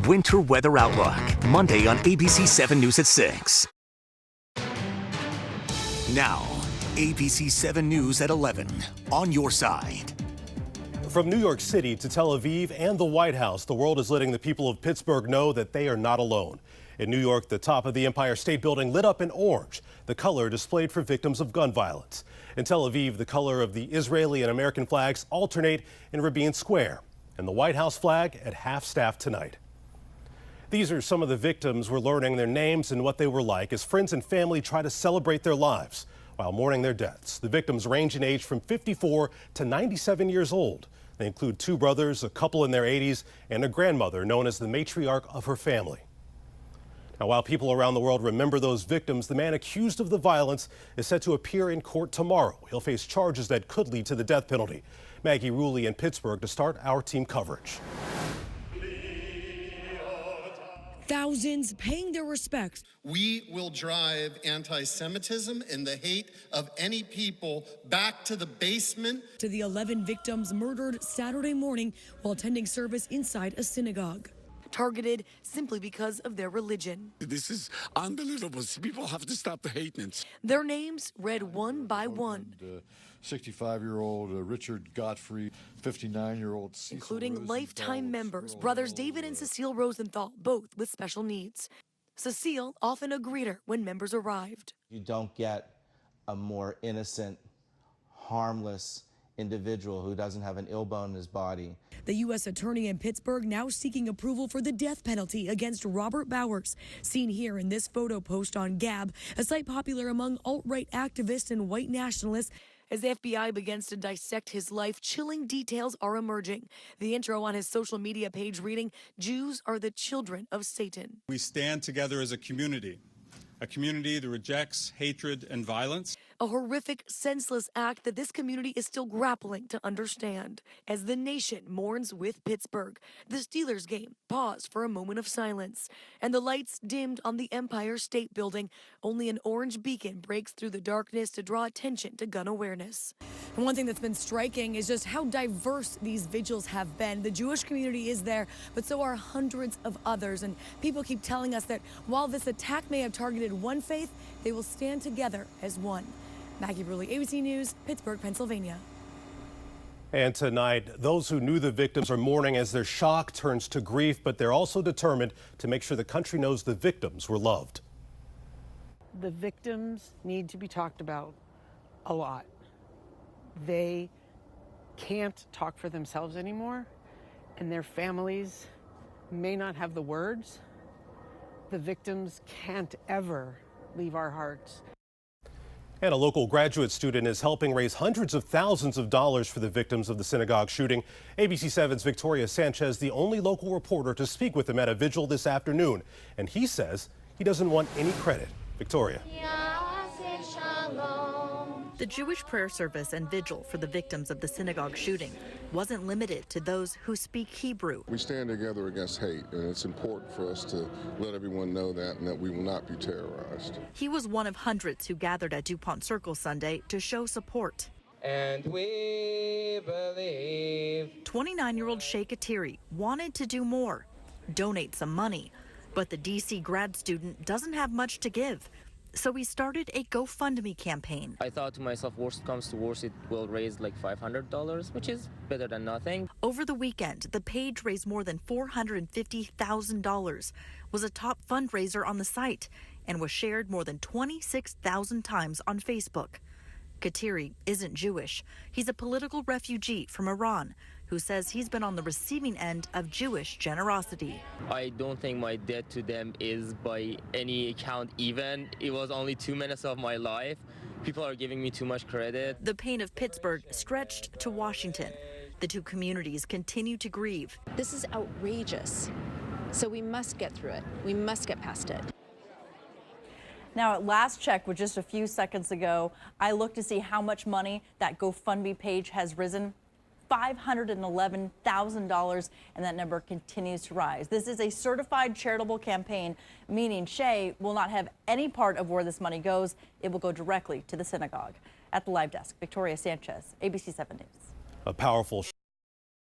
Winter Weather Outlook, Monday on ABC 7 News at 6. Now, ABC 7 News at 11, on your side. From New York City to Tel Aviv and the White House, the world is letting the people of Pittsburgh know that they are not alone. In New York, the top of the Empire State Building lit up in orange, the color displayed for victims of gun violence. In Tel Aviv, the color of the Israeli and American flags alternate in Rabin Square, and the White House flag at half-staff tonight. These are some of the victims we're learning their names and what they were like as friends and family try to celebrate their lives while mourning their deaths. The victims range in age from 54 to 97 years old. They include two brothers, a couple in their 80s, and a grandmother known as the matriarch of her family. Now, while people around the world remember those victims, the man accused of the violence is set to appear in court tomorrow. He'll face charges that could lead to the death penalty. Maggie Rulli in Pittsburgh to start our team coverage. Thousands paying their respects. We will drive anti-Semitism and the hate of any people back to the basement. To the 11 victims murdered Saturday morning while attending service inside a synagogue. Targeted simply because of their religion. This is unbelievable. People have to stop the hateness. Their names read one by one. 65-year-old Richard Godfrey, 59-year-old Cecil including Rosenthal, lifetime members, brothers David and Cecile Rosenthal, both with special needs. Cecile often a greeter when members arrived. You don't get a more innocent, harmless individual who doesn't have an ill bone in his body. The U.S. attorney in Pittsburgh now seeking approval for the death penalty against Robert Bowers, seen here in this photo post on Gab, a site popular among alt-right activists and white nationalists. As the FBI begins to dissect his life, chilling details are emerging. The intro on his social media page reading, "Jews are the children of Satan." We stand together as a community that rejects hatred and violence. A horrific, senseless act that this community is still grappling to understand. As the nation mourns with Pittsburgh, the Steelers game paused for a moment of silence, and the lights dimmed on the Empire State Building. Only an orange beacon breaks through the darkness to draw attention to gun awareness. And one thing that's been striking is just how diverse these vigils have been. The Jewish community is there, but so are hundreds of others. And people keep telling us that while this attack may have targeted one faith, they will stand together as one. Maggie Rulli, ABC News, Pittsburgh, Pennsylvania. And tonight, those who knew the victims are mourning as their shock turns to grief, but they're also determined to make sure the country knows the victims were loved. The victims need to be talked about a lot. They can't talk for themselves anymore, and their families may not have the words. The victims can't ever leave our hearts. And a local graduate student is helping raise hundreds of thousands of dollars for the victims of the synagogue shooting. ABC 7's Victoria Sanchez, the only local reporter to speak with him at a vigil this afternoon. And he says he doesn't want any credit. Victoria. The Jewish prayer service and vigil for the victims of the synagogue shooting wasn't limited to those who speak Hebrew. We stand together against hate, and it's important for us to let everyone know that and that we will not be terrorized. He was one of hundreds who gathered at DuPont Circle Sunday to show support. And we believe. 29-year-old Shay Kateri wanted to do more, donate some money, but the D.C. grad student doesn't have much to give. So he started a GoFundMe campaign. I thought to myself, worst comes to worst, it will raise like $500, which is better than nothing. Over the weekend, the page raised more than $450,000, was a top fundraiser on the site, and was shared more than 26,000 times on Facebook. Kateri isn't Jewish. He's a political refugee from Iran who says he's been on the receiving end of Jewish generosity. I don't think my debt to them is by any account even. It was only 2 minutes of my life. People are giving me too much credit. The pain of Pittsburgh stretched to Washington. The two communities continue to grieve. This is outrageous. So we must get through it. We must get past it. Now, at last check, with just a few seconds ago, I looked to see how much money that GoFundMe page has risen. $511,000, and that number continues to rise. This is a certified charitable campaign, meaning Shay will not have any part of where this money goes. It will go directly to the synagogue. At the live desk, Victoria Sanchez, ABC 7 News. A powerful